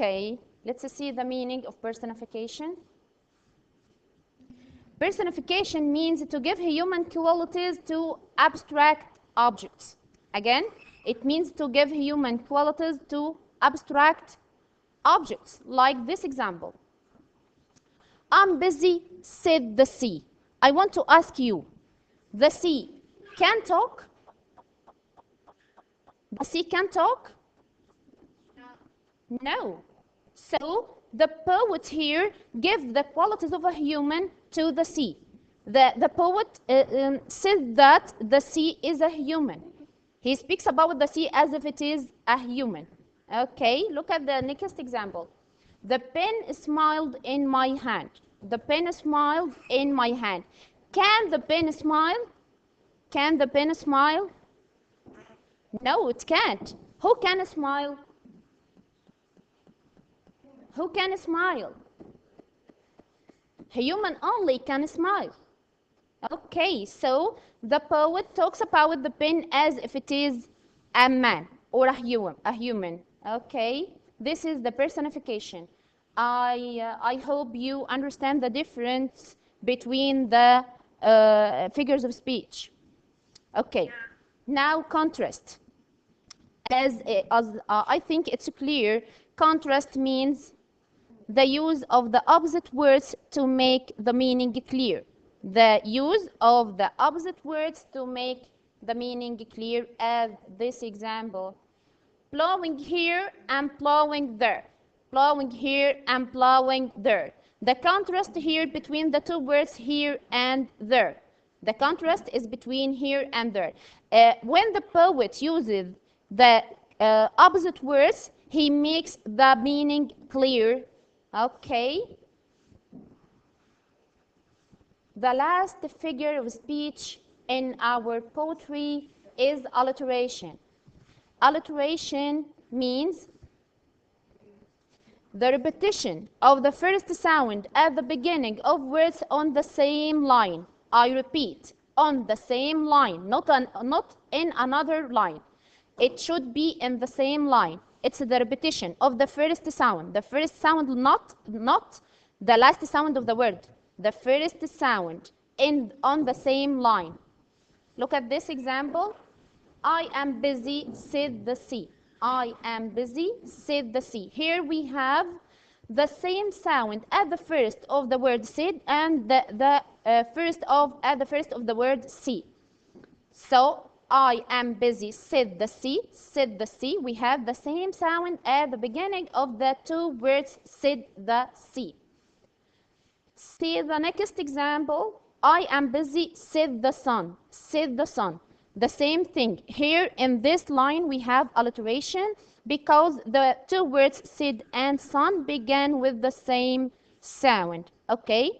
Okay, let's see the meaning of personification. Personification means to give human qualities to abstract objects. Again, it means to give human qualities to abstract objects, like this example. I'm busy, said the sea. I want to ask you, the sea can talk? The sea can talk? No. So the poet here gives the qualities of a human to the sea. The poet says that the sea is a human. He speaks about the sea as if it is a human. Okay, look at the next example. The pen smiled in my hand. The pen smiled in my hand. Can the pen smile? Can the pen smile? No, it can't. Who can smile? Who can smile? Human only can smile. Okay, so the poet talks about the pen as if it is a man or a human. Okay, this is the personification. I hope you understand the difference between the figures of speech. Okay, now contrast. As I think it's clear, contrast means the use of the opposite words to make the meaning clear. The use of the opposite words to make the meaning clear, as this example. Plowing here and plowing there. Plowing here and plowing there. The contrast here between the two words here and there. The contrast is between here and there. When the poet uses the opposite words, he makes the meaning clear. Okay. The last figure of speech in our poetry is alliteration. Alliteration means the repetition of the first sound at the beginning of words on the same line. I repeat, on the same line, not in another line. It should be in the same line. It's the repetition of the first sound. The first sound, not the last sound of the word. The first sound on the same line. Look at this example. I am busy, said the sea. I am busy, said the sea. Here we have the same sound at the first of the word said and at the first of the word sea. So I am busy, said the sea, said the sea. We have the same sound at the beginning of the two words said the sea. See the next example. I am busy, said the sun, said the sun. The same thing. Here in this line we have alliteration because the two words said and sun began with the same sound. Okay?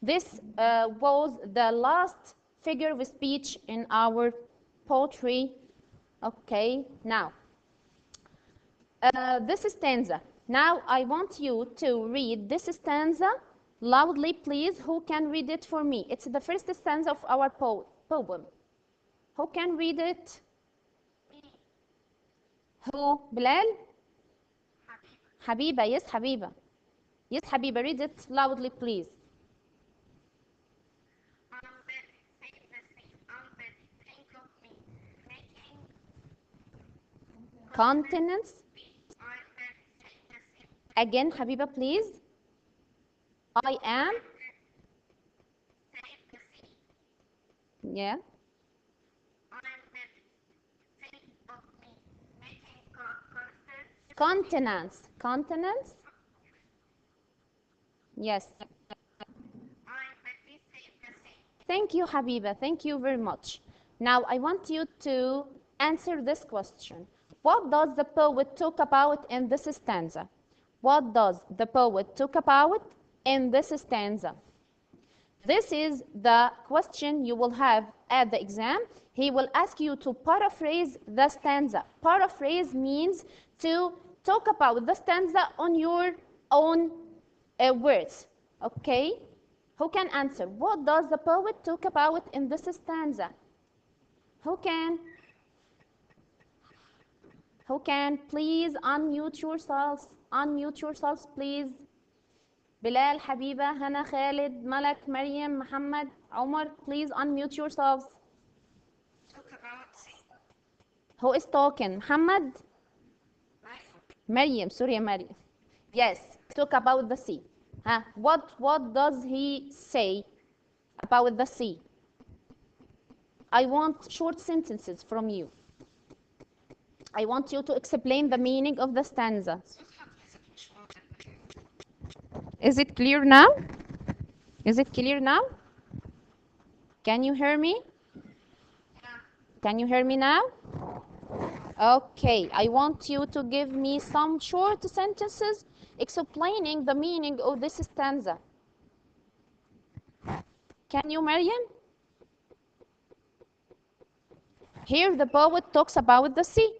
This was the last figure of speech in our poetry. Okay, now this stanza. Now I want you to read this stanza loudly, please. Who can read it for me? It's the first stanza of our poem. Who can read it? Who? Bilal? Habiba. Yes, Habiba. Yes, Habiba, read it loudly, please. Continents. Again, Habiba, please. I am. Yeah. Continents. Continents. Yes. Thank you, Habiba. Thank you very much. Now, I want you to answer this question. What does the poet talk about in this stanza? What does the poet talk about in this stanza? This is the question you will have at the exam. He will ask you to paraphrase the stanza. Paraphrase means to talk about the stanza on your own words. Okay? Who can answer? What does the poet talk about in this stanza? Who can? Who can please unmute yourselves? Unmute yourselves, please. Bilal, Habiba, Hannah, Khalid, Malak, Maryam, Muhammad, Omar, please unmute yourselves. Who is talking? Muhammad? Maryam, sorry, Maryam. Yes, talk about the sea. Huh? What does he say about the sea? I want short sentences from you. I want you to explain the meaning of the stanza. Is it clear now? Is it clear now? Can you hear me? Can you hear me now? Okay, I want you to give me some short sentences explaining the meaning of this stanza. Can you, Maryam? Here the poet talks about the sea.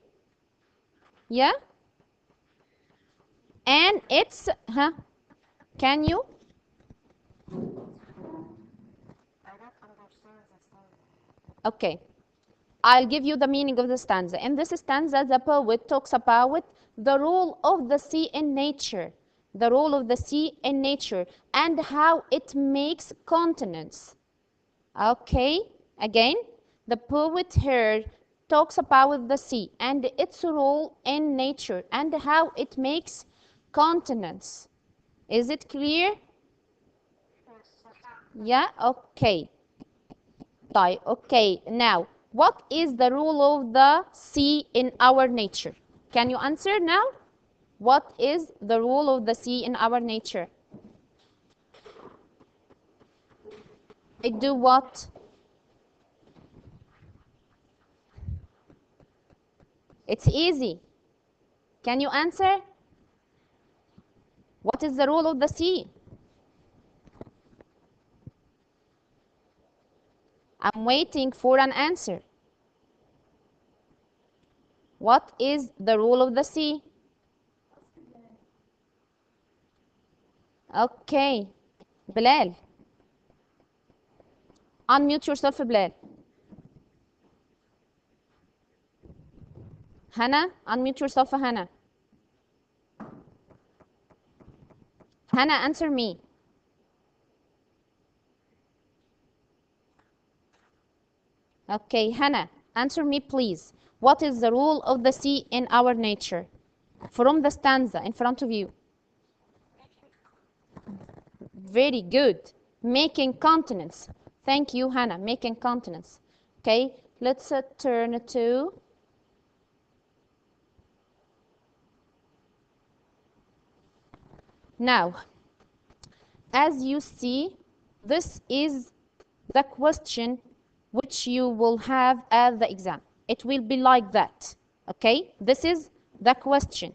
Yeah? And it's, can you? Okay. I'll give you the meaning of the stanza. In this stanza, the poet talks about the role of the sea in nature, the role of the sea in nature, and how it makes continents. Okay, again, the poet here talks about the sea and its role in nature and how it makes continents. Is it clear? Yeah, okay. Okay, now, what is the role of the sea in our nature? Can you answer now? What is the role of the sea in our nature? It do what? It's easy. Can you answer? What is the role of the sea? I'm waiting for an answer. What is the role of the sea? Okay. Bilal. Unmute yourself, Bilal. Hannah, unmute yourself, Hannah. Hannah, answer me. Okay, Hannah, answer me, please. What is the role of the sea in our nature? From the stanza in front of you. Very good. Making continents. Thank you, Hannah. Making continents. Okay, let's turn to now. As you see, this is the question which you will have at the exam. It will be like that. Okay, this is the question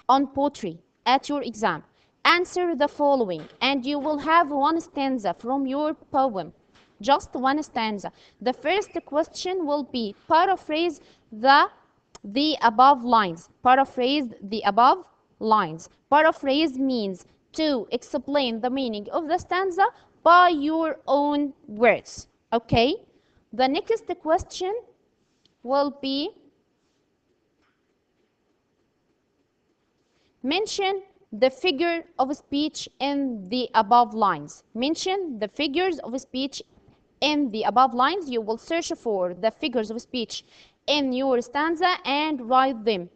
on poetry at your exam. Answer the following, and you will have one stanza from your poem. Just one stanza. The first question will be paraphrase the above lines. Paraphrase the above lines. Paraphrase means to explain the meaning of the stanza by your own words. Okay? The next question will be mention the figure of speech in the above lines. Mention the figures of speech in the above lines. You will search for the figures of speech in your stanza and write them.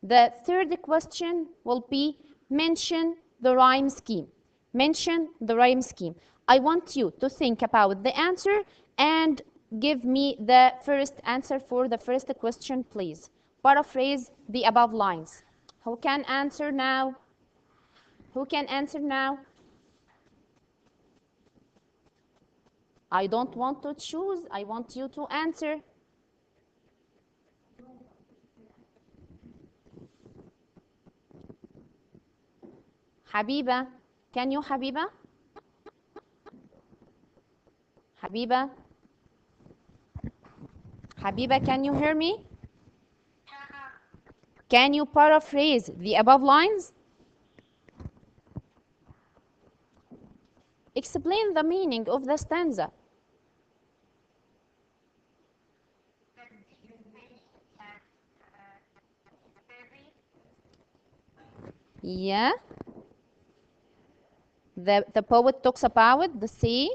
The third question will be mention the rhyme scheme. Mention the rhyme scheme. I want you to think about the answer and give me the first answer for the first question, please. Paraphrase the above lines. Who can answer now? Who can answer now? I don't want to choose. I want you to answer. Habiba. Can you, Habiba? Habiba? Habiba, can you hear me? Can you paraphrase the above lines? Explain the meaning of the stanza. Yeah. The poet talks about the sea.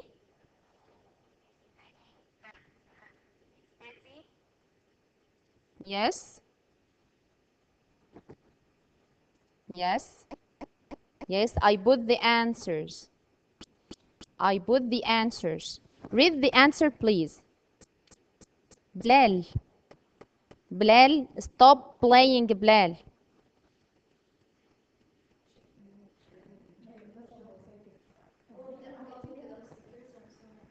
Yes. Yes. Yes, I put the answers. I put the answers. Read the answer, please. Bilal. Bilal, stop playing, Bilal.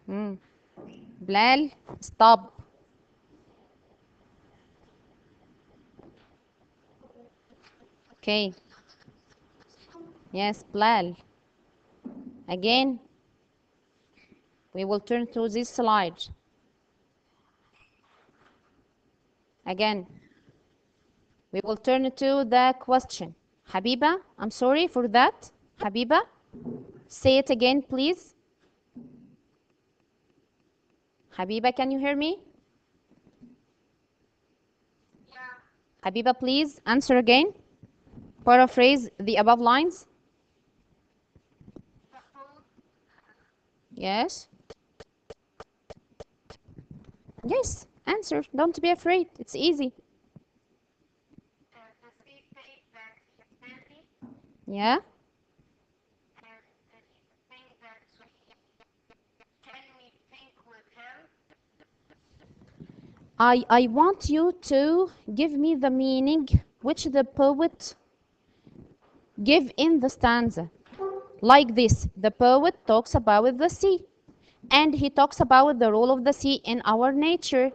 Mm. Bilal, stop. Okay. Yes, Bilal. Again, we will turn to this slide. Again, we will turn to the question. Habiba, I'm sorry for that. Habiba, say it again, please. Habiba, can you hear me? Habiba, please answer again. Paraphrase the above lines. Yes. Yes, answer. Don't be afraid. It's easy. Yeah. I want you to give me the meaning which the poet give in the stanza. Like this, the poet talks about the sea, and he talks about the role of the sea in our nature.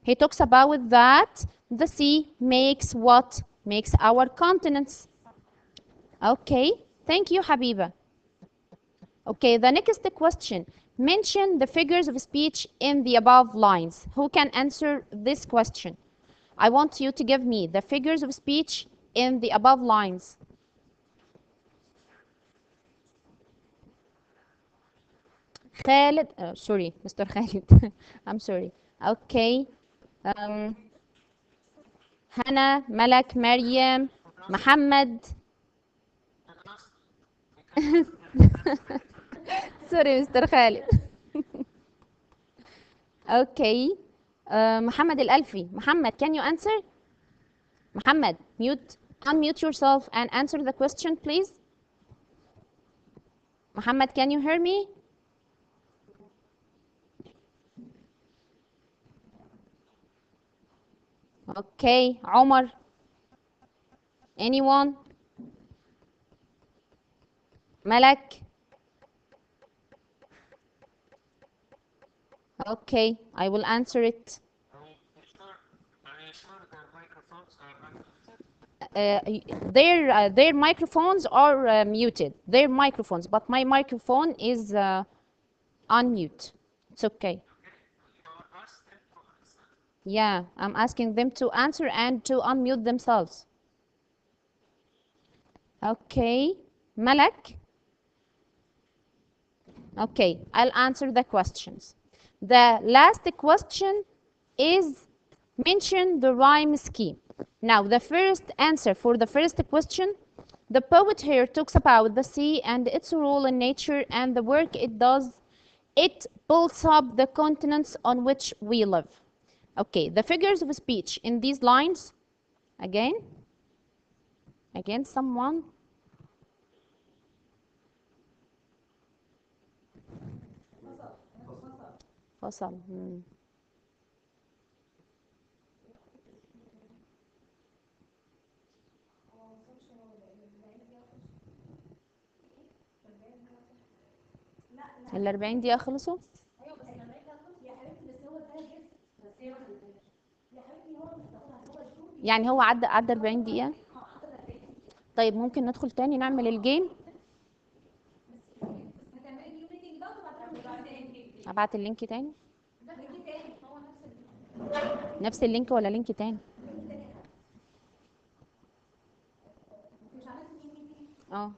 He talks about that the sea makes what? Makes our continents. Okay, thank you, Habiba. Okay, the next question. Mention the figures of speech in the above lines. Who can answer this question? I want you to give me the figures of speech in the above lines. Khalid, sorry, Mr. Khalid. I'm sorry. Okay. Um, Hannah, Malak, Maryam, Muhammad. Sorry, Mr. Khalid. Okay. Muhammad Al-Alfi. Muhammad, can you answer? Muhammad, unmute yourself and answer the question, please. Muhammad, can you hear me? Okay. Omar, anyone? Malak? Okay, I will answer it. Uh, their microphones are muted. Their microphones, but my microphone is on mute. It's okay. Yeah, I'm asking them to answer and to unmute themselves. Okay, Malak. Okay, I'll answer the questions. The last question is mention the rhyme scheme. Now, the first answer for the first question, the poet here talks about the sea and its role in nature and the work it does. It builds up the continents on which we live. Okay, the figures of speech in these lines, again, someone. فصل. ال 40 دقيقة خلصوا؟ يعني هو عدى 40 دقيقة؟ طيب ممكن ندخل تاني نعمل الجيم؟ ابعت اللينك تاني؟ نفس اللينك ولا لينك تاني؟ اه.